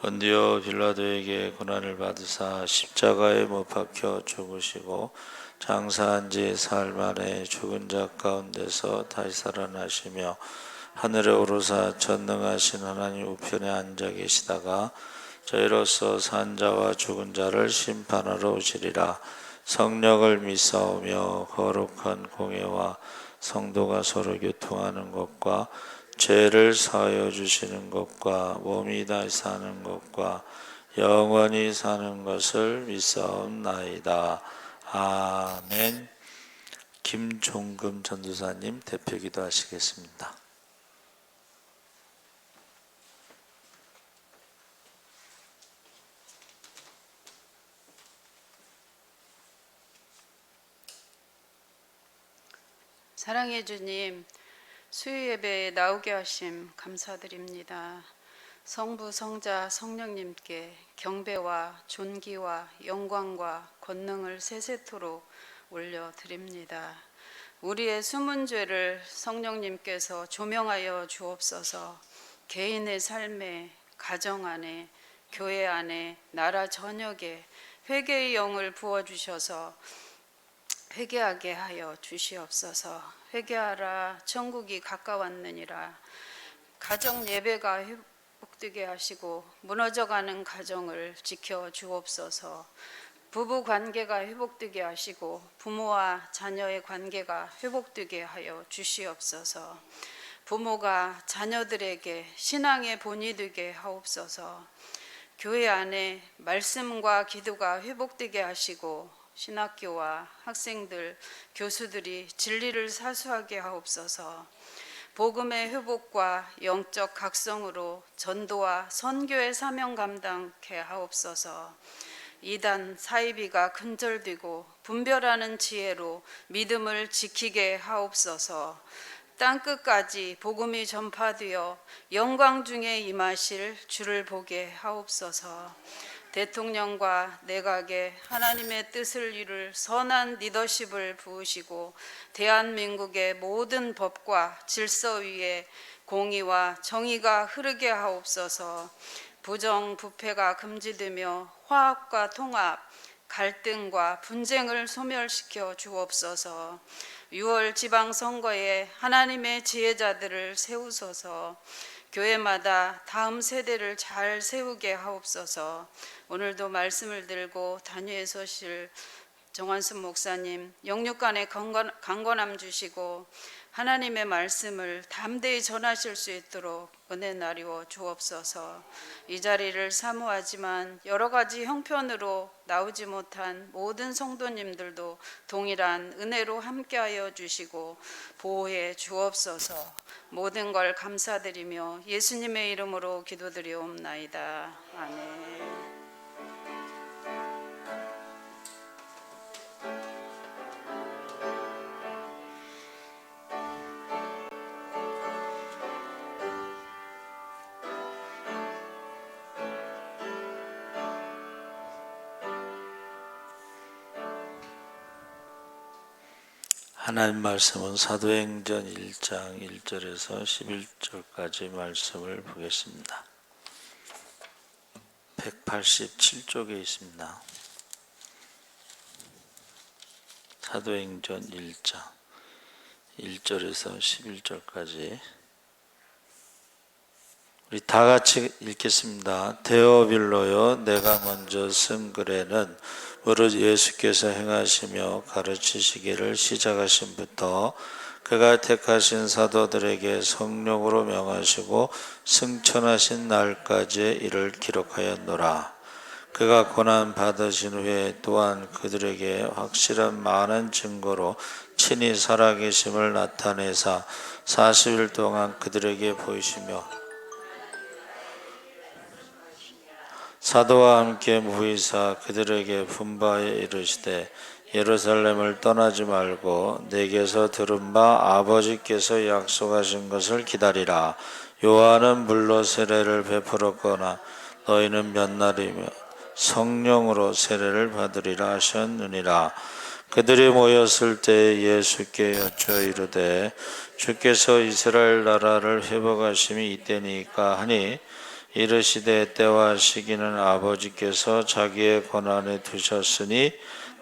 본디오 빌라도에게 고난을 받으사 십자가에 못 박혀 죽으시고 장사한 지 사흘 만에 죽은 자 가운데서 다시 살아나시며 하늘에 오르사 전능하신 하나님 우편에 앉아 계시다가 저희로서 산 자와 죽은 자를 심판하러 오시리라. 성령을 믿사오며 거룩한 공예와 성도가 서로 교통하는 것과 죄를 사하여 주시는 것과 몸이 다시 사는 것과 영원히 사는 것을 믿사옵나이다. 아멘. 김종금 전도사님 대표기도 하시겠습니다. 사랑해 주님, 수요 예배에 나오게 하심 감사드립니다. 성부, 성자, 성령님께 경배와 존귀와 영광과 권능을 세세토록 올려드립니다. 우리의 숨은 죄를 성령님께서 조명하여 주옵소서. 개인의 삶에, 가정 안에, 교회 안에, 나라 전역에 회개의 영을 부어주셔서 회개하게 하여 주시옵소서. 회개하라, 천국이 가까웠느니라. 가정 예배가 회복되게 하시고 무너져가는 가정을 지켜 주옵소서. 부부 관계가 회복되게 하시고 부모와 자녀의 관계가 회복되게 하여 주시옵소서. 부모가 자녀들에게 신앙의 본이 되게 하옵소서. 교회 안에 말씀과 기도가 회복되게 하시고 신학교와 학생들, 교수들이 진리를 사수하게 하옵소서. 복음의 회복과 영적 각성으로 전도와 선교의 사명 감당케 하옵소서. 이단 사이비가 근절되고 분별하는 지혜로 믿음을 지키게 하옵소서. 땅끝까지 복음이 전파되어 영광 중에 임하실 주를 보게 하옵소서. 대통령과 내각에 하나님의 뜻을 이룰 선한 리더십을 부으시고 대한민국의 모든 법과 질서 위에 공의와 정의가 흐르게 하옵소서. 부정부패가 금지되며 화합과 통합, 갈등과 분쟁을 소멸시켜 주옵소서. 6월 지방선거에 하나님의 지혜자들을 세우소서. 교회마다 다음 세대를 잘 세우게 하옵소서. 오늘도 말씀을 들고 단위에 서실 정환순 목사님 영육간에 강건함 주시고 하나님의 말씀을 담대히 전하실 수 있도록 은혜 나리워 주옵소서. 이 자리를 사모하지만 여러 가지 형편으로 나오지 못한 모든 성도님들도 동일한 은혜로 함께하여 주시고 보호해 주옵소서. 모든 걸 감사드리며 예수님의 이름으로 기도드리옵나이다. 아멘. 하나님 말씀은 사도행전 1장 1절에서 11절까지 말씀을 보겠습니다. 187쪽에 있습니다. 사도행전 1장 1절에서 11절까지 우리 다 같이 읽겠습니다. 데오빌로여, 내가 먼저 쓴 글에는 무릇 예수께서 행하시며 가르치시기를 시작하신부터 그가 택하신 사도들에게 성령으로 명하시고 승천하신 날까지의 일을 기록하였노라. 그가 고난 받으신 후에 또한 그들에게 확실한 많은 증거로 친히 살아계심을 나타내사 40일 동안 그들에게 보이시며 사도와 함께 무의사 그들에게 분바에 이르시되 예루살렘을 떠나지 말고 내게서 들은 바 아버지께서 약속하신 것을 기다리라. 요한은 물로 세례를 베풀었거나 너희는 몇 날이며 성령으로 세례를 받으리라 하셨느니라. 그들이 모였을 때 예수께 여쭈어 이르되 주께서 이스라엘 나라를 회복하심이 이때니까 하니 이르시되 때와 시기는 아버지께서 자기의 권한에 두셨으니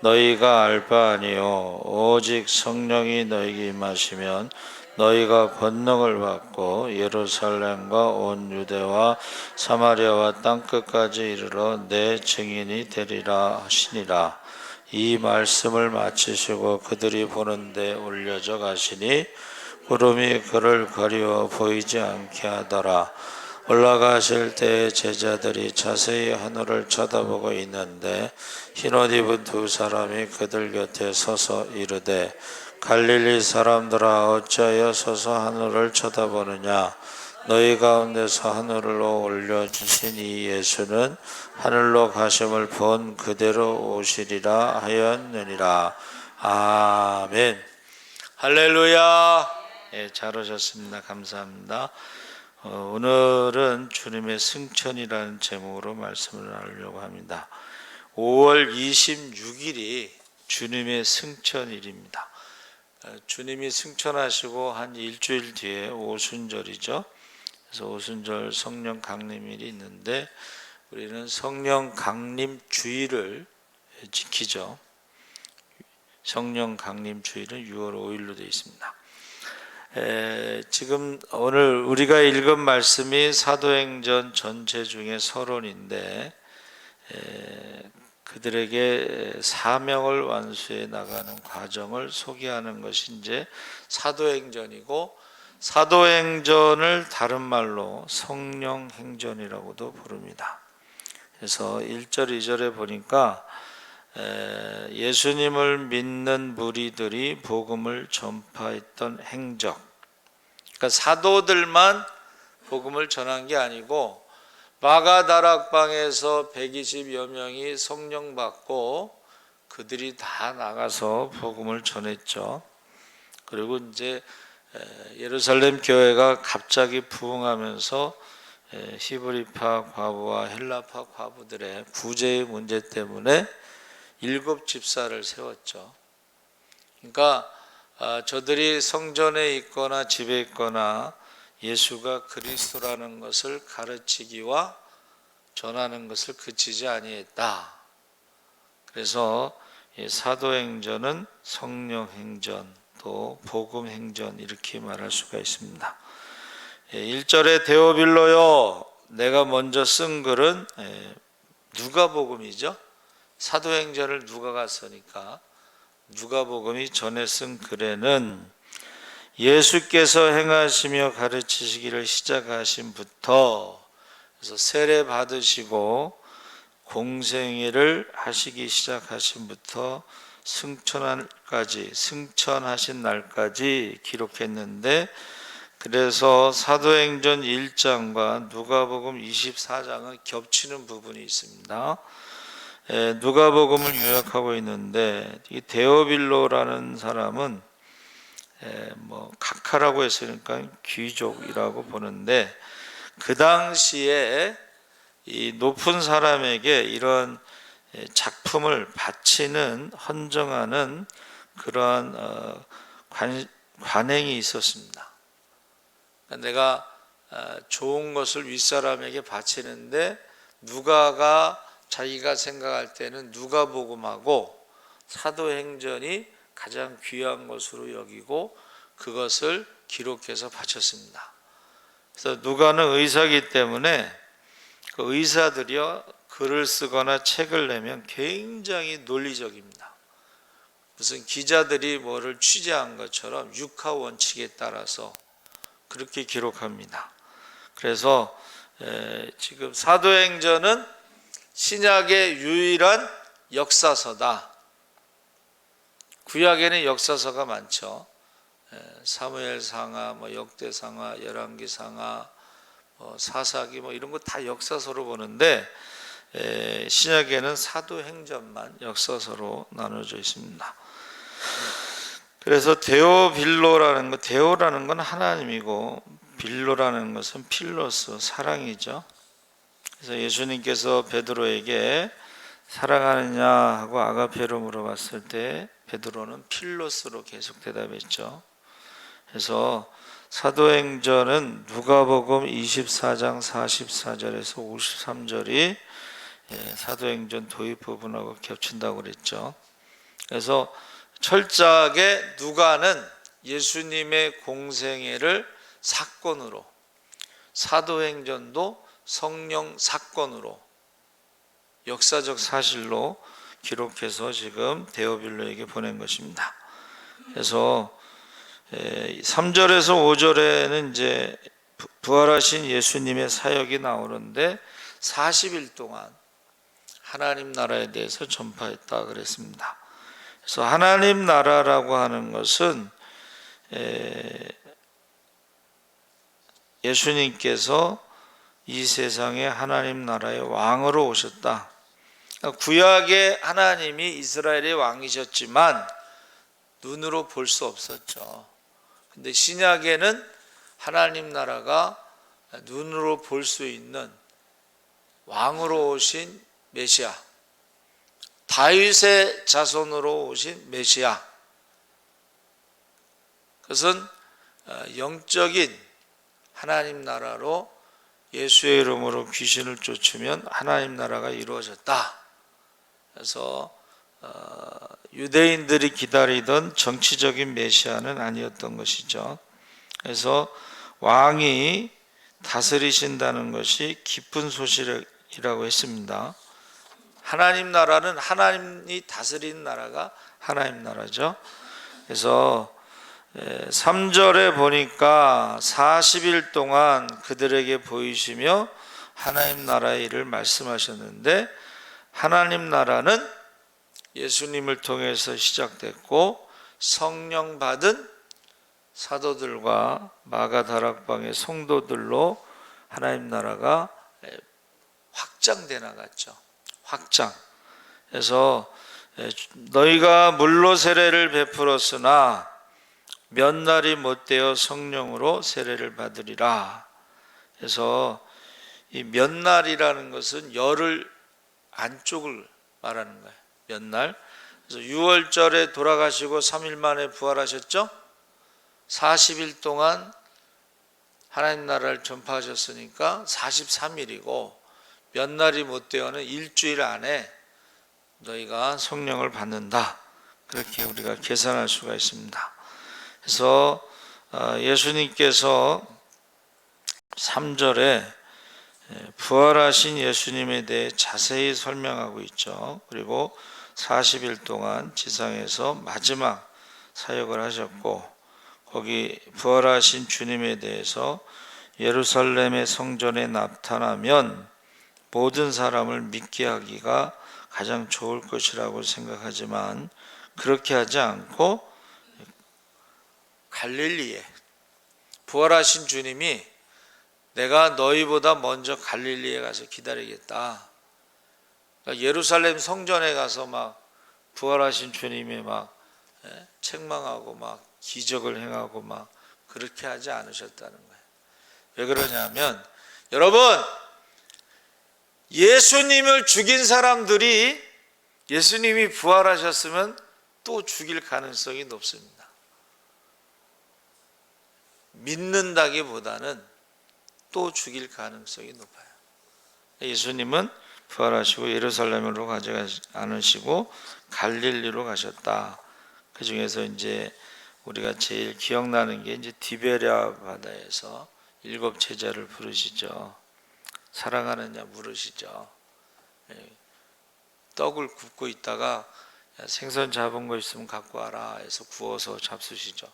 너희가 알 바 아니요 오직 성령이 너희에게 임하시면 너희가 권능을 받고 예루살렘과 온 유대와 사마리아와 땅끝까지 이르러 내 증인이 되리라 하시니라. 이 말씀을 마치시고 그들이 보는데 올려져 가시니 구름이 그를 가리워 보이지 않게 하더라. 올라가실 때 제자들이 자세히 하늘을 쳐다보고 있는데 흰옷 입은 두 사람이 그들 곁에 서서 이르되 갈릴리 사람들아 어찌하여 서서 하늘을 쳐다보느냐. 너희 가운데서 하늘로 올려주신 이 예수는 하늘로 가심을 본 그대로 오시리라 하였느니라. 아멘. 할렐루야. 예, 잘 오셨습니다. 감사합니다. 오늘은 주님의 승천이라는 제목으로 말씀을 나누려고 합니다. 5월 26일이 주님의 승천일입니다. 주님이 승천하시고 한 일주일 뒤에 오순절이죠. 그래서 오순절 성령 강림일이 있는데 우리는 성령 강림 주일을 지키죠. 성령 강림 주일은 6월 5일로 되어 있습니다. 지금 오늘 우리가 읽은 말씀이 사도행전 전체 중에 서론인데 그들에게 사명을 완수해 나가는 과정을 소개하는 것이 이제 사도행전이고, 사도행전을 다른 말로 성령행전이라고도 부릅니다. 그래서 1절 2절에 보니까 예수님을 믿는 무리들이 복음을 전파했던 행적, 그러니까 사도들만 복음을 전한 게 아니고 마가다락방에서 120여 명이 성령 받고 그들이 다 나가서 복음을 전했죠. 그리고 이제 예루살렘 교회가 갑자기 부흥하면서 히브리파 과부와 헬라파 과부들의 구제의 문제 때문에 7집사를 세웠죠. 그러니까 저들이 성전에 있거나 집에 있거나 예수가 그리스도라는 것을 가르치기와 전하는 것을 그치지 아니했다. 그래서 사도행전은 성령행전 또 복음행전 이렇게 말할 수가 있습니다. 1절에 데오빌로요, 내가 먼저 쓴 글은 누가복음이죠. 사도행전을 누가가 쓰니까 누가복음이 전에 쓴 글에는 예수께서 행하시며 가르치시기를 시작하신부터, 그래서 세례 받으시고 공생애를 하시기 시작하신부터 승천하신 날까지 기록했는데, 그래서 사도행전 1장과 누가복음 24장은 겹치는 부분이 있습니다. 누가복음을 요약하고 있는데 이 데오빌로라는 사람은 각하라고 했으니까 귀족이라고 보는데, 그 당시에 이 높은 사람에게 이런 작품을 바치는 헌정하는 그러한 관행이 있었습니다. 내가 좋은 것을 윗사람에게 바치는데 누가가 자기가 생각할 때는 누가복음하고 사도행전이 가장 귀한 것으로 여기고 그것을 기록해서 바쳤습니다. 그래서 누가는 의사이기 때문에 그 의사들이요, 글을 쓰거나 책을 내면 굉장히 논리적입니다. 무슨 기자들이 뭐를 취재한 것처럼 육하 원칙에 따라서 그렇게 기록합니다. 그래서 지금 사도행전은 신약의 유일한 역사서다. 구약에는 역사서가 많죠. 사무엘상하, 역대상하, 열왕기상하, 사사기 이런 거 다 역사서로 보는데 신약에는 사도행전만 역사서로 나눠져 있습니다. 그래서 데오빌로라는 거, 데오라는 건 하나님이고 빌로라는 것은 필로스, 사랑이죠. 그래서 예수님께서 베드로에게 사랑하느냐 하고 아가페로 물어봤을 때 베드로는 필로스로 계속 대답했죠. 그래서 사도행전은 누가복음 24장 44절에서 53절이 사도행전 도입 부분하고 겹친다고 그랬죠. 그래서 철저하게 누가는 예수님의 공생애를 사건으로, 사도행전도 성령 사건으로, 역사적 사실로 기록해서 지금 데오빌로에게 보낸 것입니다. 그래서 3절에서 5절에는 이제 부활하신 예수님의 사역이 나오는데 40일 동안 하나님 나라에 대해서 전파했다 그랬습니다. 그래서 하나님 나라라고 하는 것은 예수님께서 이 세상에 하나님 나라의 왕으로 오셨다. 구약의 하나님이 이스라엘의 왕이셨지만 눈으로 볼 수 없었죠. 근데 신약에는 하나님 나라가 눈으로 볼 수 있는 왕으로 오신 메시아, 다윗의 자손으로 오신 메시아, 그것은 영적인 하나님 나라로 예수의 이름으로 귀신을 쫓으면 하나님 나라가 이루어졌다. 그래서 유대인들이 기다리던 정치적인 메시아는 아니었던 것이죠. 그래서 왕이 다스리신다는 것이 기쁜 소식이라고 했습니다. 하나님 나라는 하나님이 다스리는 나라가 하나님 나라죠. 그래서 3절에 보니까 40일 동안 그들에게 보이시며 하나님 나라의 일을 말씀하셨는데, 하나님 나라는 예수님을 통해서 시작됐고 성령 받은 사도들과 마가다락방의 성도들로 하나님 나라가 확장돼 나갔죠. 확장. 그래서 너희가 물로 세례를 베풀었으나 몇 날이 못되어 성령으로 세례를 받으리라. 그래서 이 몇 날이라는 것은 열흘 안쪽을 말하는 거예요. 몇 날. 그래서 6월절에 돌아가시고 3일 만에 부활하셨죠. 40일 동안 하나님 나라를 전파하셨으니까 43일이고 몇 날이 못되어는 일주일 안에 너희가 성령을 받는다. 그렇게 우리가 계산할 수가 있습니다. 그래서 예수님께서 3절에 부활하신 예수님에 대해 자세히 설명하고 있죠. 그리고 40일 동안 지상에서 마지막 사역을 하셨고, 거기 부활하신 주님에 대해서 예루살렘의 성전에 나타나면 모든 사람을 믿게 하기가 가장 좋을 것이라고 생각하지만 그렇게 하지 않고 갈릴리에 부활하신 주님이 내가 너희보다 먼저 갈릴리에 가서 기다리겠다. 그러니까 예루살렘 성전에 가서 막 부활하신 주님이 막 책망하고 막 기적을 행하고 막 그렇게 하지 않으셨다는 거예요. 왜 그러냐면 여러분, 예수님을 죽인 사람들이 예수님이 부활하셨으면 또 죽일 가능성이 높습니다. 믿는다기보다는 또 죽일 가능성이 높아요. 예수님은 부활하시고 예루살렘으로 가지 않으시고 갈릴리로 가셨다. 그 중에서 이제 우리가 제일 기억나는 게 이제 디베랴 바다에서 7 제자를 부르시죠. 사랑하느냐 물으시죠. 떡을 굽고 있다가 생선 잡은 거 있으면 갖고 와라 해서 구워서 잡수시죠.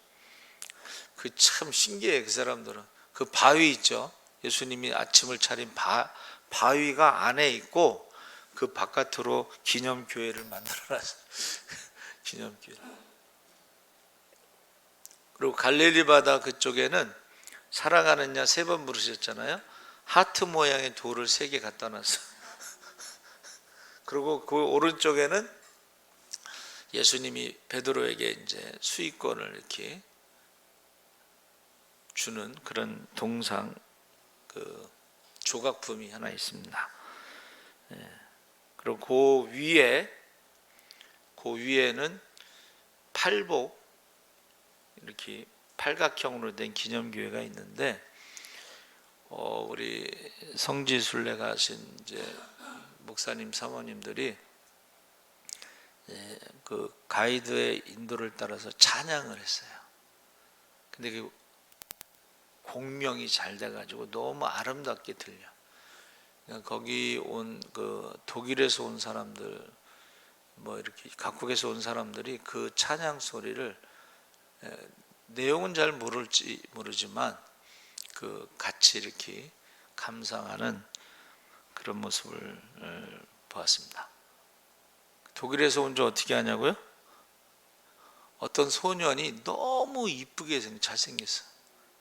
그 참 신기해. 그 사람들은 그 바위 있죠. 예수님이 아침을 차린 바위가 안에 있고 그 바깥으로 기념교회를 만들어놨어요. 기념교회. 그리고 갈릴리 바다 그쪽에는 사랑하느냐 3번 부르셨잖아요. 하트 모양의 돌을 3개 갖다 놨어요. 그리고 그 오른쪽에는 예수님이 베드로에게 이제 수익권을 이렇게 주는 그런 동상, 그 조각품이 하나 있습니다. 그리고 그 위에는 팔복 이렇게 팔각형으로 된 기념교회가 있는데 우리 성지순례 가신 이제 목사님 사모님들이 그 가이드의 인도를 따라서 찬양을 했어요. 근데 그 공명이 잘 돼가지고 너무 아름답게 들려. 그러니까 거기 온 그 독일에서 온 사람들, 뭐 이렇게 각국에서 온 사람들이 그 찬양 소리를 내용은 잘 모르지만 그 같이 이렇게 감상하는 그런 모습을 보았습니다. 독일에서 온 줄 어떻게 하냐고요? 어떤 소년이 너무 이쁘게 잘생겼어.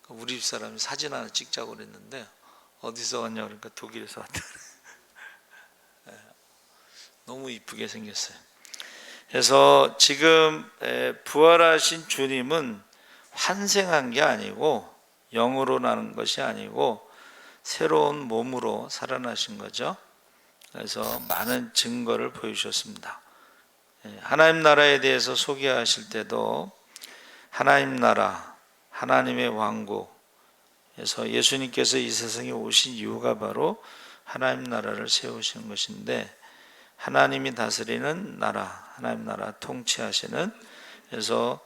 우리 집 사람이 사진 하나 찍자고 그랬는데 어디서 왔냐 그러니까 독일에서 왔다. 너무 이쁘게 생겼어요. 그래서 지금 부활하신 주님은 환생한 게 아니고 영으로 나는 것이 아니고 새로운 몸으로 살아나신 거죠. 그래서 많은 증거를 보여주셨습니다. 하나님 나라에 대해서 소개하실 때도 하나님 나라, 하나님의 왕국에서 예수님께서 이 세상에 오신 이유가 바로 하나님 나라를 세우시는 것인데, 하나님이 다스리는 나라, 하나님 나라 통치하시는, 그래서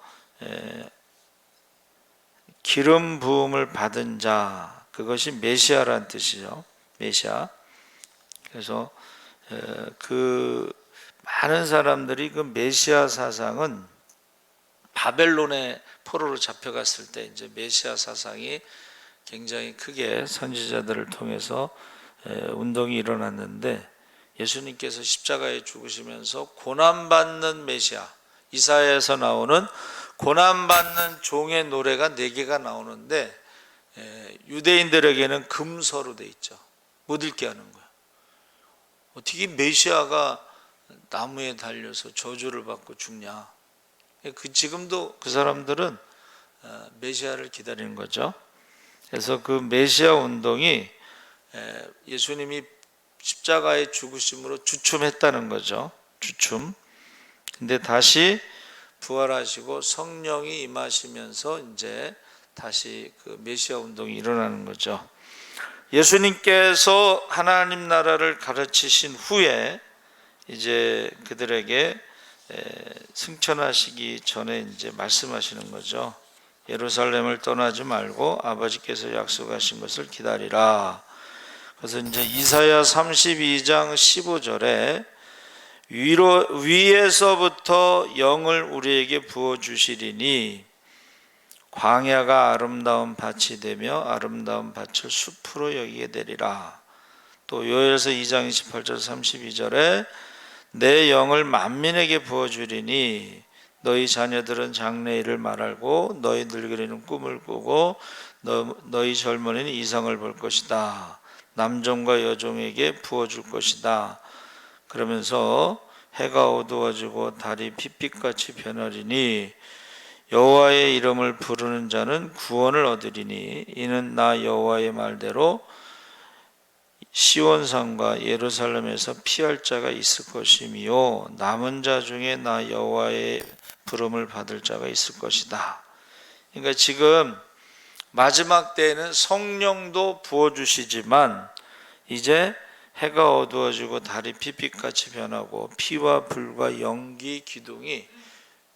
기름 부음을 받은 자, 그것이 메시아라는 뜻이죠. 메시아. 그래서 그 많은 사람들이 그 메시아 사상은 바벨론의 포로로 잡혀갔을 때 이제 메시아 사상이 굉장히 크게 선지자들을 통해서 운동이 일어났는데, 예수님께서 십자가에 죽으시면서 고난받는 메시아, 이사야에서 나오는 고난받는 종의 노래가 4개가 나오는데 유대인들에게는 금서로 돼 있죠. 못 읽게 하는 거예요. 어떻게 메시아가 나무에 달려서 저주를 받고 죽냐. 지금도 그 사람들은 메시아를 기다리는 거죠. 그래서 그 메시아 운동이 예수님이 십자가의 죽으심으로 주춤했다는 거죠. 주춤. 근데 다시 부활하시고 성령이 임하시면서 이제 다시 그 메시아 운동이 일어나는 거죠. 예수님께서 하나님 나라를 가르치신 후에 이제 그들에게 승천하시기 전에 이제 말씀하시는 거죠. 예루살렘을 떠나지 말고 아버지께서 약속하신 것을 기다리라. 그래서 이제 이사야 32장 15절에 위에서부터 영을 우리에게 부어 주시리니 광야가 아름다운 밭이 되며 아름다운 밭을 숲으로 여기게 되리라. 또 요엘서 2장 28절 32절에 내 영을 만민에게 부어 주리니 너희 자녀들은 장래일을 말하고 너희 늙은이는 꿈을 꾸고 너희 젊은이는 이상을 볼 것이다. 남종과 여종에게 부어줄 것이다. 그러면서 해가 어두워지고 달이 핏빛같이 변하리니 여호와의 이름을 부르는 자는 구원을 얻으리니 이는 나 여호와의 말대로 시온산과 예루살렘에서 피할 자가 있을 것이며 남은 자 중에 나 여호와의 부름을 받을 자가 있을 것이다. 그러니까 지금 마지막 때에는 성령도 부어주시지만 이제 해가 어두워지고 달이 핏빛같이 변하고 피와 불과 연기 기둥이,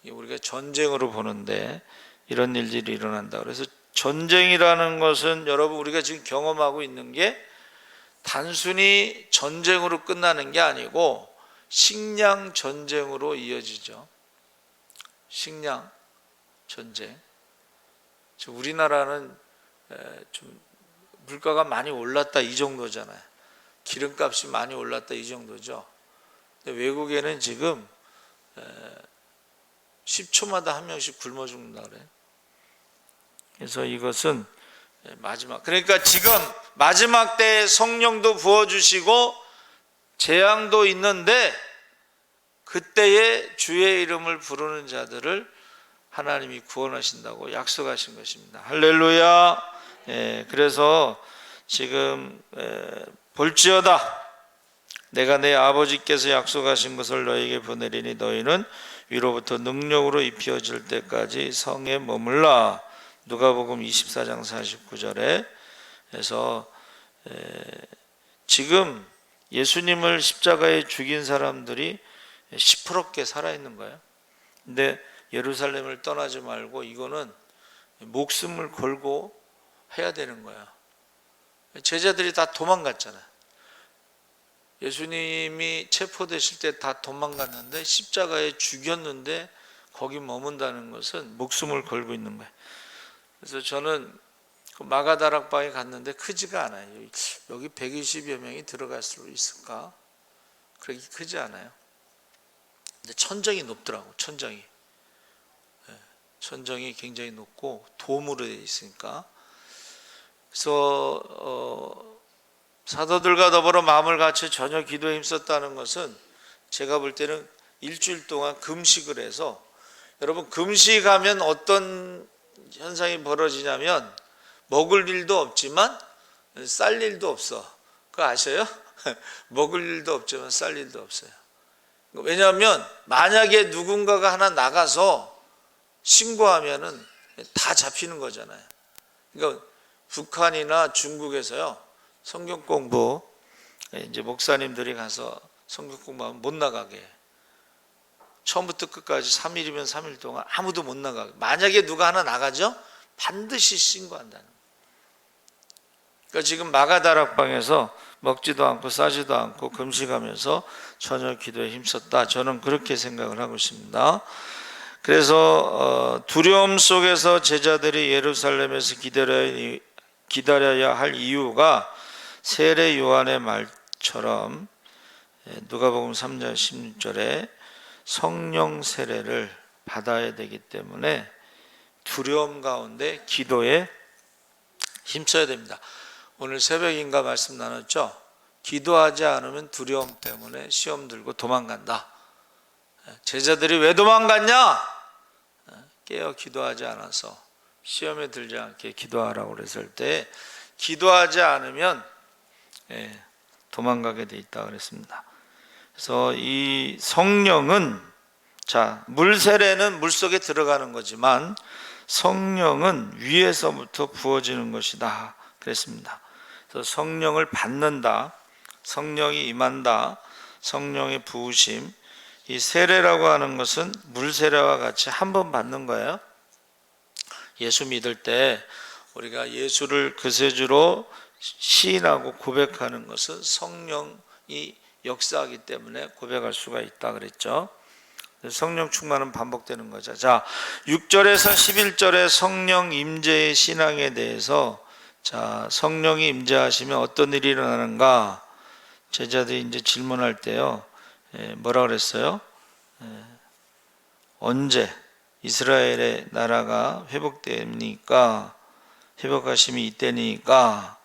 우리가 전쟁으로 보는데 이런 일들이 일어난다. 그래서 전쟁이라는 것은 여러분 우리가 지금 경험하고 있는 게 단순히 전쟁으로 끝나는 게 아니고 식량 전쟁으로 이어지죠. 식량 전쟁. 우리나라는 좀 물가가 많이 올랐다 이 정도잖아요. 기름값이 많이 올랐다 이 정도죠. 근데 외국에는 지금 10초마다 한 명씩 굶어 죽는다 그래요. 그래서 이것은 마지막, 그러니까 지금 마지막 때에 성령도 부어주시고 재앙도 있는데 그때에 주의 이름을 부르는 자들을 하나님이 구원하신다고 약속하신 것입니다. 할렐루야. 그래서 지금 볼지어다 내가 내 아버지께서 약속하신 것을 너희에게 보내리니 너희는 위로부터 능력으로 입혀질 때까지 성에 머물라. 누가복음 24장 49절에 해서 지금 예수님을 십자가에 죽인 사람들이 시퍼렇게 살아있는 거예요. 근데 예루살렘을 떠나지 말고 이거는 목숨을 걸고 해야 되는 거야. 제자들이 다 도망갔잖아요. 예수님이 체포되실 때 다 도망갔는데 십자가에 죽였는데 거기 머문다는 것은 목숨을 걸고 있는 거예요. 그래서 저는 그 마가다락방에 갔는데 크지가 않아요. 여기 120여 명이 들어갈 수 있을까? 그렇게 크지 않아요. 근데 천정이 높더라고. 천정이 굉장히 높고 돔으로 되어 있으니까. 그래서 사도들과 더불어 마음을 같이 저녁 기도에 힘썼다는 것은 제가 볼 때는 일주일 동안 금식을 해서, 여러분 금식하면 어떤 현상이 벌어지냐면 먹을 일도 없지만 쌀 일도 없어. 그거 아셔요? 먹을 일도 없지만 쌀 일도 없어요. 왜냐하면 만약에 누군가가 하나 나가서 신고하면은 다 잡히는 거잖아요. 그러니까 북한이나 중국에서요, 성경 공부 이제 목사님들이 가서 성경 공부하면 못 나가게 해요. 처음부터 끝까지 3일이면 3일 동안 아무도 못 나가게. 만약에 누가 하나 나가죠? 반드시 신고한다는 거예요. 그러니까 지금 마가다락방에서 먹지도 않고 싸지도 않고 금식하면서 저녁 기도에 힘썼다. 저는 그렇게 생각을 하고 있습니다. 그래서 두려움 속에서 제자들이 예루살렘에서 기다려야 할 이유가 세례 요한의 말처럼 누가복음 3장 16절에 성령 세례를 받아야 되기 때문에 두려움 가운데 기도에 힘써야 됩니다. 오늘 새벽인가 말씀 나눴죠? 기도하지 않으면 두려움 때문에 시험 들고 도망간다. 제자들이 왜 도망갔냐? 깨어 기도하지 않아서 시험에 들지 않게 기도하라고 그랬을 때 기도하지 않으면 도망가게 돼 있다 그랬습니다. 그래서 이 성령은, 자, 물 세례는 물 속에 들어가는 거지만 성령은 위에서부터 부어지는 것이다 그랬습니다. 그래서 성령을 받는다, 성령이 임한다, 성령의 부으심, 이 세례라고 하는 것은 물 세례와 같이 한 번 받는 거예요. 예수 믿을 때 우리가 예수를 그세주로 시인하고 고백하는 것은 성령이 역사하기 때문에 고백할 수가 있다 그랬죠. 성령 충만은 반복되는 거죠. 자, 6절에서 11절의 성령 임재의 신앙에 대해서, 자, 성령이 임재하시면 어떤 일이 일어나는가? 제자들이 이제 질문할 때요, 뭐라 그랬어요? 언제 이스라엘의 나라가 회복됩니까? 회복하심이 이때니까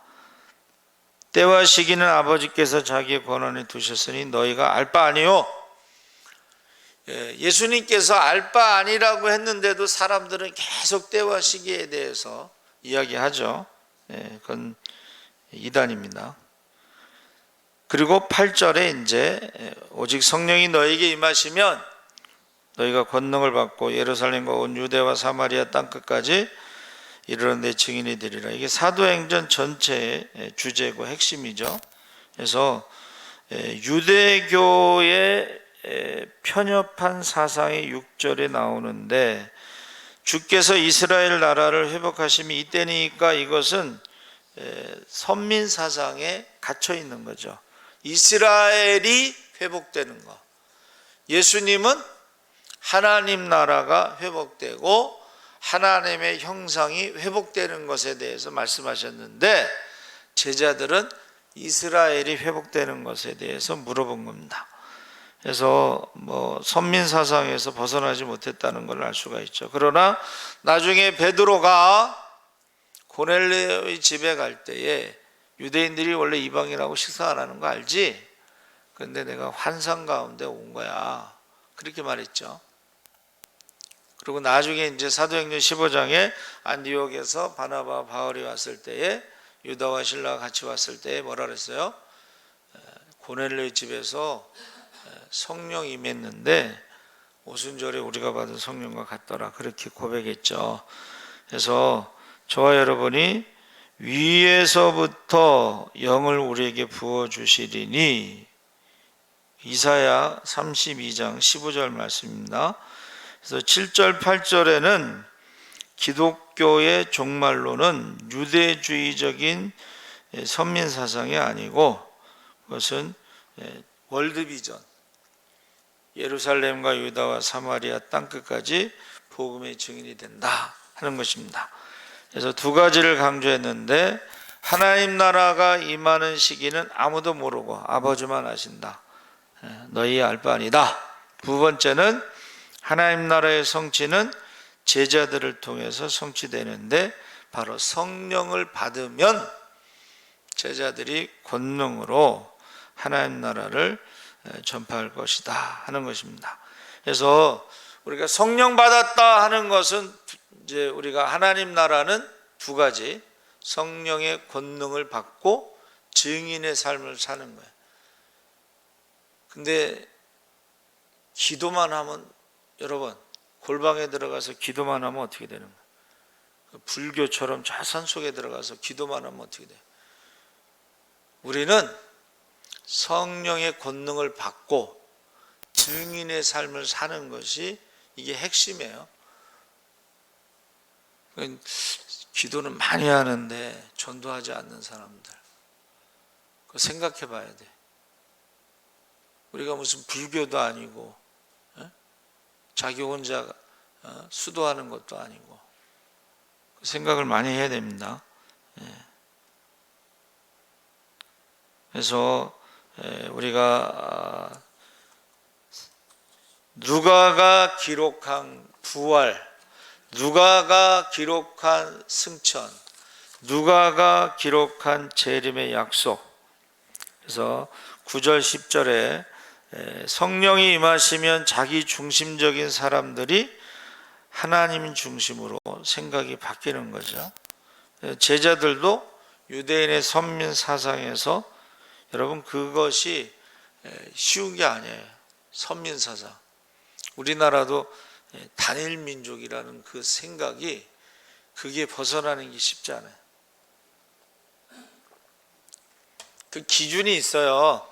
때와 시기는 아버지께서 자기의 권한에 두셨으니 너희가 알 바 아니요. 예수님께서 알 바 아니라고 했는데도 사람들은 계속 때와 시기에 대해서 이야기하죠. 그건 이단입니다. 그리고 8절에 이제 오직 성령이 너에게 임하시면 너희가 권능을 받고 예루살렘과 온 유대와 사마리아 땅끝까지 이르러 내 증인이 되리라. 이게 사도행전 전체의 주제고 핵심이죠. 그래서 유대교의 편협한 사상이 6절에 나오는데, 주께서 이스라엘 나라를 회복하심이 이때니까 이것은 선민 사상에 갇혀 있는 거죠. 이스라엘이 회복되는 거. 예수님은 하나님 나라가 회복되고 하나님의 형상이 회복되는 것에 대해서 말씀하셨는데, 제자들은 이스라엘이 회복되는 것에 대해서 물어본 겁니다. 그래서 선민 사상에서 벗어나지 못했다는 걸 알 수가 있죠. 그러나 나중에 베드로가 고넬료의 집에 갈 때에 유대인들이 원래 이방인하고 식사 안 하는 거 알지? 그런데 내가 환상 가운데 온 거야, 그렇게 말했죠. 그리고 나중에 이제 사도행전 15장에 안디옥에서 바나바와 바울이 왔을 때에, 유다와 실라가 같이 왔을 때에 뭐라 그랬어요? 고넬료의 집에서 성령이 임했는데 오순절에 우리가 받은 성령과 같더라, 그렇게 고백했죠. 그래서 저와 여러분이 위에서부터 영을 우리에게 부어주시리니, 이사야 32장 15절 말씀입니다. 그래서 7절 8절에는 기독교의 종말론은 유대주의적인 선민 사상이 아니고 그것은 월드비전, 예루살렘과 유다와 사마리아 땅끝까지 복음의 증인이 된다 하는 것입니다. 그래서 두 가지를 강조했는데, 하나님 나라가 임하는 시기는 아무도 모르고 아버지만 아신다. 너희 알 바 아니다. 두 번째는 하나님 나라의 성취는 제자들을 통해서 성취되는데, 바로 성령을 받으면 제자들이 권능으로 하나님 나라를 전파할 것이다 하는 것입니다. 그래서 우리가 성령 받았다 하는 것은, 이제 우리가 하나님 나라는 두 가지, 성령의 권능을 받고 증인의 삶을 사는 거예요. 근데 기도만 하면, 여러분 골방에 들어가서 기도만 하면 어떻게 되는 거예요? 불교처럼 저 산속에 들어가서 기도만 하면 어떻게 돼요? 우리는 성령의 권능을 받고 증인의 삶을 사는 것이 이게 핵심이에요. 기도는 많이 하는데 전도하지 않는 사람들, 그거 생각해 봐야 돼. 우리가 무슨 불교도 아니고 자기 혼자 수도하는 것도 아니고, 생각을 많이 해야 됩니다. 그래서 우리가 누가가 기록한 부활, 누가가 기록한 승천, 누가가 기록한 재림의 약속, 그래서 9절 10절에 성령이 임하시면 자기 중심적인 사람들이 하나님 중심으로 생각이 바뀌는 거죠. 제자들도 유대인의 선민 사상에서, 여러분 그것이 쉬운 게 아니에요. 선민 사상. 우리나라도 단일 민족이라는 그 생각이, 그게 벗어나는 게 쉽지 않아요. 그 기준이 있어요.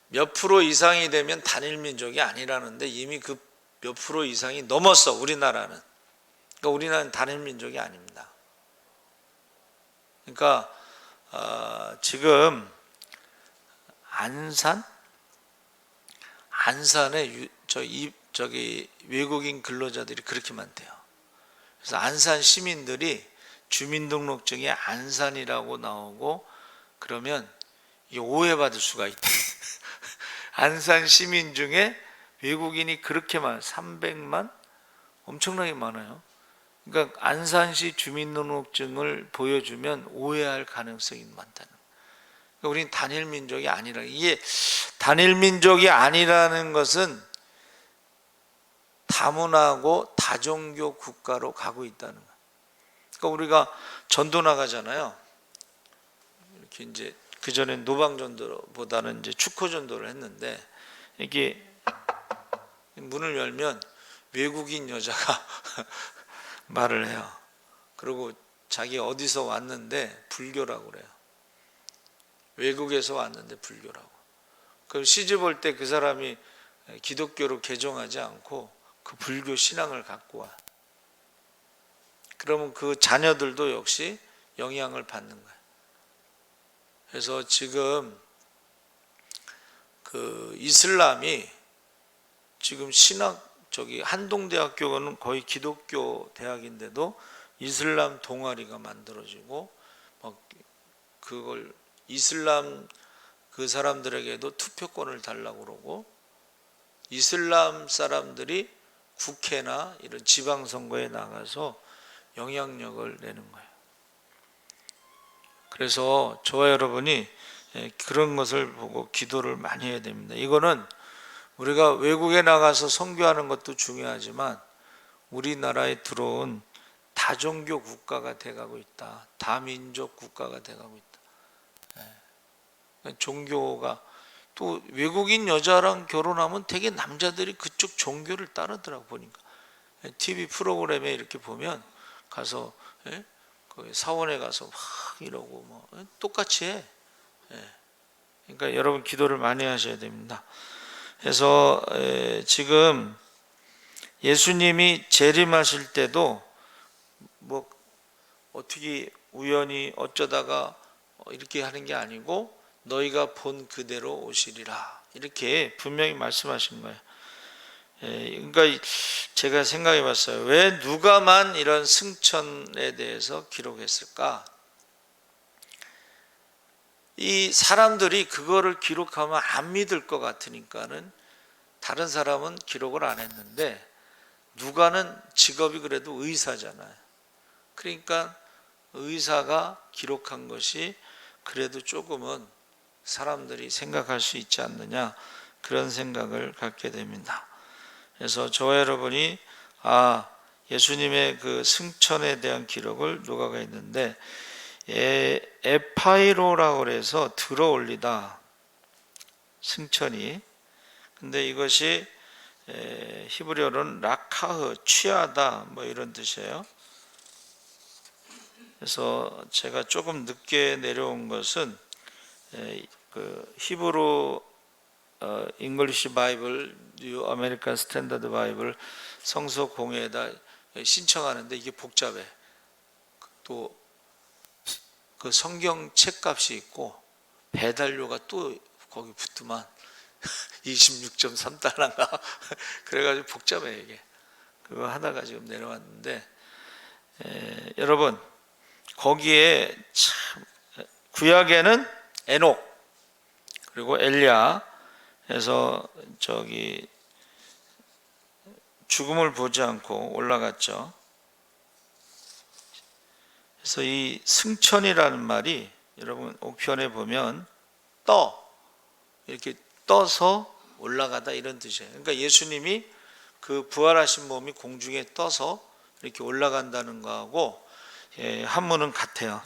몇 프로 이상이 되면 단일 민족이 아니라는데, 이미 그 몇 프로 이상이 넘었어 우리나라는. 그러니까 우리나라는 단일 민족이 아닙니다. 그러니까 지금 안산에 저기 외국인 근로자들이 그렇게 많대요. 그래서 안산 시민들이 주민등록증에 안산이라고 나오고 그러면 이게 오해받을 수가 있다. 안산 시민 중에 외국인이 그렇게 많아요. 300만? 엄청나게 많아요. 그러니까 안산시 주민등록증을 보여주면 오해할 가능성이 많다는 거예요. 그러니까 우리는 단일 민족이 아니라, 이게 단일 민족이 아니라는 것은 다문화고 다종교 국가로 가고 있다는 거예요. 그러니까 우리가 전도 나가잖아요. 이렇게 이제 그전엔 노방전도보다는 이제 축호전도를 했는데, 이게 문을 열면 외국인 여자가 말을 해요. 그리고 자기 어디서 왔는데 불교라고 그래요. 외국에서 왔는데 불교라고. 그럼 시집 올 때 그 사람이 기독교로 개종하지 않고 그 불교 신앙을 갖고 와. 그러면 그 자녀들도 역시 영향을 받는 거예요. 그래서 지금 그 이슬람이 지금 한동대학교는 거의 기독교 대학인데도 이슬람 동아리가 만들어지고, 막 그걸 이슬람 그 사람들에게도 투표권을 달라고 그러고, 이슬람 사람들이 국회나 이런 지방선거에 나가서 영향력을 내는 거예요. 그래서 저와 여러분이 그런 것을 보고 기도를 많이 해야 됩니다. 이거는 우리가 외국에 나가서 선교하는 것도 중요하지만 우리나라에 들어온 다종교 국가가 돼가고 있다. 다민족 국가가 돼가고 있다. 종교가, 또 외국인 여자랑 결혼하면 되게 남자들이 그쪽 종교를 따르더라고 보니까. TV 프로그램에 이렇게 보면 가서 거기 사원에 가서 막 이러고 뭐 똑같이 해. 그러니까 여러분 기도를 많이 하셔야 됩니다. 그래서 지금 예수님이 재림하실 때도 뭐 어떻게 우연히 어쩌다가 이렇게 하는 게 아니고 너희가 본 그대로 오시리라 이렇게 분명히 말씀하신 거예요. 그러니까 제가 생각해 봤어요. 왜 누가만 이런 승천에 대해서 기록했을까? 이 사람들이 그거를 기록하면 안 믿을 것 같으니까는 다른 사람은 기록을 안 했는데 누가는 직업이 그래도 의사잖아요. 그러니까 의사가 기록한 것이 그래도 조금은 사람들이 생각할 수 있지 않느냐 그런 생각을 갖게 됩니다. 그래서 저와 여러분이 예수님의 그 승천에 대한 기록을 누가가 있는데 에파이로라고 그래서 들어 올리다 승천이, 근데 이것이 히브리어로는 라카흐 취하다 뭐 이런 뜻이에요. 그래서 제가 조금 늦게 내려온 것은 그 히브리 잉글리시 바이블, 뉴 아메리칸 스탠다드 바이블 성서 공회에다 신청하는데 이게 복잡해. 또 그 성경 책값이 있고 배달료가 또 거기 붙으면 26.3달러인가 그래가지고 복잡해 이게. 그거 하다가 지금 내려왔는데 여러분 거기에 참 구약에는 에녹 그리고 엘리야 해서 저기 죽음을 보지 않고 올라갔죠. 그래서 이 승천이라는 말이 여러분 옥편에 보면 이렇게 떠서 올라가다 이런 뜻이에요. 그러니까 예수님이 그 부활하신 몸이 공중에 떠서 이렇게 올라간다는 거하고 한문은 같아요.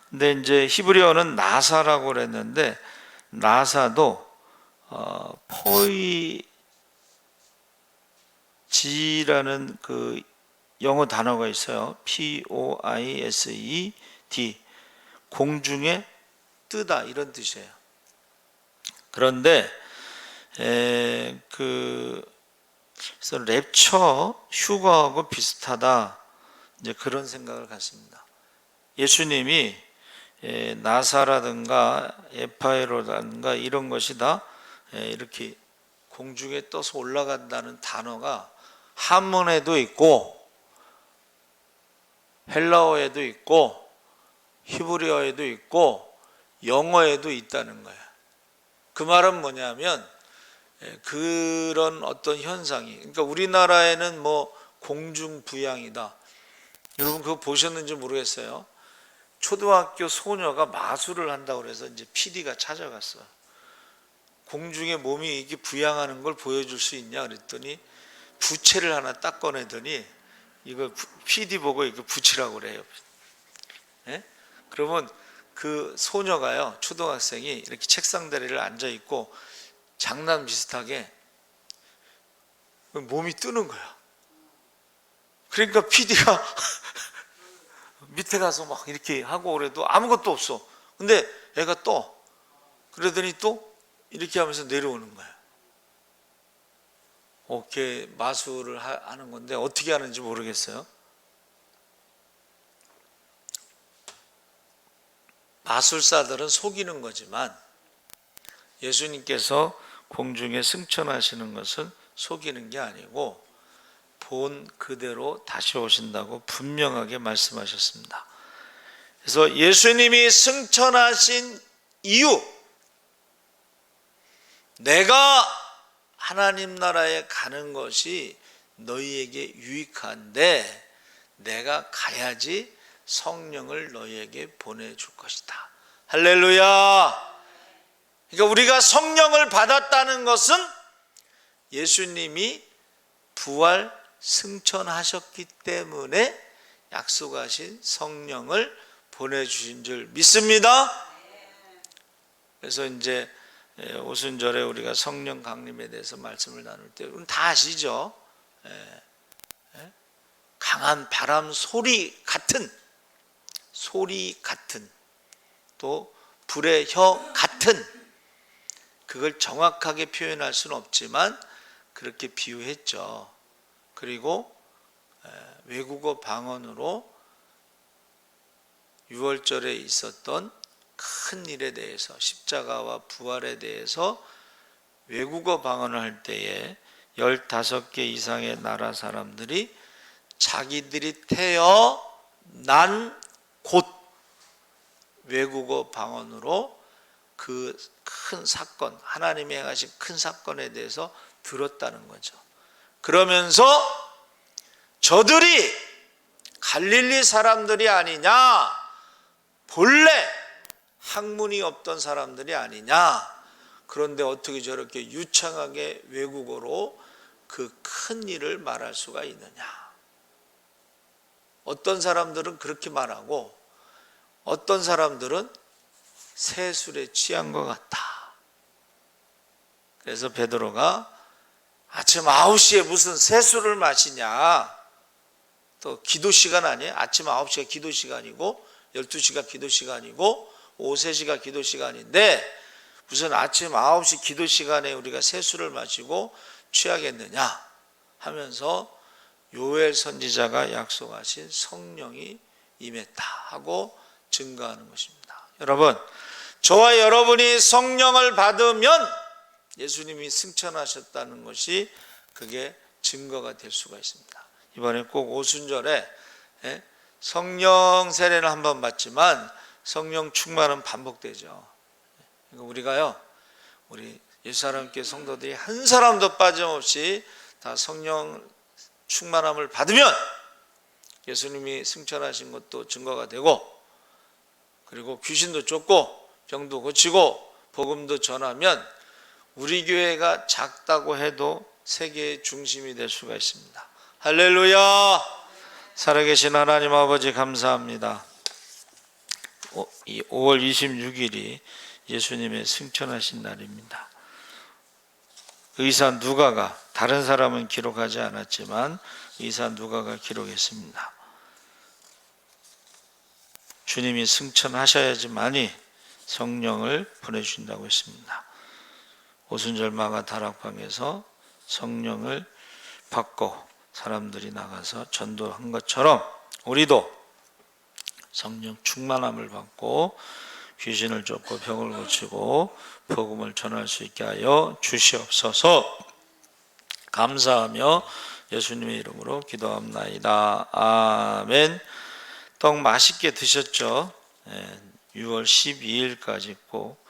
근데 이제 히브리어는 나사라고 그랬는데 나사도 포이지라는 그 영어 단어가 있어요. P-O-I-S-E-D 공중에 뜨다 이런 뜻이에요. 그런데 그래서 랩처 휴거하고 비슷하다 이제 그런 생각을 갖습니다. 예수님이 나사라든가 에파이로라든가 이런 것이 다 이렇게 공중에 떠서 올라간다는 단어가 한문에도 있고 헬라어에도 있고 히브리어에도 있고 영어에도 있다는 거예요. 그 말은 뭐냐면 그런 어떤 현상이, 그러니까 우리나라에는 뭐 공중부양이다. 여러분 그거 보셨는지 모르겠어요. 초등학교 소녀가 마술을 한다고 그래서 이제 PD가 찾아갔어요. 공중에 몸이 이렇게 부양하는 걸 보여줄 수 있냐 그랬더니 부채를 하나 딱 꺼내더니 이거 PD 보고 이거 붙이라고 그래요. 그러면 그 소녀가요, 초등학생이 이렇게 책상 다리를 앉아 있고 장난 비슷하게 몸이 뜨는 거야. 그러니까 PD가 밑에 가서 막 이렇게 하고 그래도 아무것도 없어. 근데 애가 떠. 그러더니 또 이렇게 하면서 내려오는 거야. 오케이, 마술을 하는 건데 어떻게 하는지 모르겠어요. 마술사들은 속이는 거지만 예수님께서 공중에 승천하시는 것은 속이는 게 아니고 본 그대로 다시 오신다고 분명하게 말씀하셨습니다. 그래서 예수님이 승천하신 이유, 내가 하나님 나라에 가는 것이 너희에게 유익한데 내가 가야지 성령을 너희에게 보내줄 것이다. 할렐루야. 그러니까 우리가 성령을 받았다는 것은 예수님이 부활 승천하셨기 때문에 약속하신 성령을 보내주신 줄 믿습니다. 그래서 이제 오순절에 우리가 성령 강림에 대해서 말씀을 나눌 때 다 아시죠? 강한 바람 소리 같은 또 불의 혀 같은, 그걸 정확하게 표현할 수는 없지만 그렇게 비유했죠. 그리고 외국어 방언으로 6월절에 있었던 큰 일에 대해서, 십자가와 부활에 대해서 외국어 방언을 할 때에 15개 이상의 나라 사람들이 자기들이 태어난 곳 외국어 방언으로 그 큰 사건, 하나님이 행하신 큰 사건에 대해서 들었다는 거죠. 그러면서 저들이 갈릴리 사람들이 아니냐, 본래 학문이 없던 사람들이 아니냐, 그런데 어떻게 저렇게 유창하게 외국어로 그 큰 일을 말할 수가 있느냐. 어떤 사람들은 그렇게 말하고 어떤 사람들은 세술에 취한 것 같다. 그래서 베드로가 아침 9시에 무슨 세술을 마시냐, 또 기도 시간 아니에요? 아침 9시가 기도 시간이고 12시가 기도 시간이고 오후 3시가 기도 시간인데 무슨 아침 9시 기도 시간에 우리가 세술을 마시고 취하겠느냐 하면서 요엘 선지자가 약속하신 성령이 임했다 하고 증거하는 것입니다. 여러분, 저와 여러분이 성령을 받으면 예수님이 승천하셨다는 것이 그게 증거가 될 수가 있습니다. 이번에 꼭 오순절에 성령 세례를 한번 받지만 성령 충만은 반복되죠. 우리가요, 우리 예수사람교회 성도들이 한 사람도 빠짐없이 다 성령 충만함을 받으면 예수님이 승천하신 것도 증거가 되고, 그리고 귀신도 쫓고 병도 고치고 복음도 전하면 우리 교회가 작다고 해도 세계의 중심이 될 수가 있습니다. 할렐루야. 살아계신 하나님 아버지 감사합니다. 이 5월 26일이 예수님의 승천하신 날입니다. 의사 누가가, 다른 사람은 기록하지 않았지만 의사 누가가 기록했습니다. 주님이 승천하셔야지만이 성령을 보내주신다고 했습니다. 오순절 마가 다락방에서 성령을 받고 사람들이 나가서 전도한 것처럼 우리도 성령 충만함을 받고 귀신을 쫓고 병을 고치고 복음을 전할 수 있게 하여 주시옵소서. 감사하며 예수님의 이름으로 기도합나이다. 아멘. 떡 맛있게 드셨죠? 6월 12일까지 꼭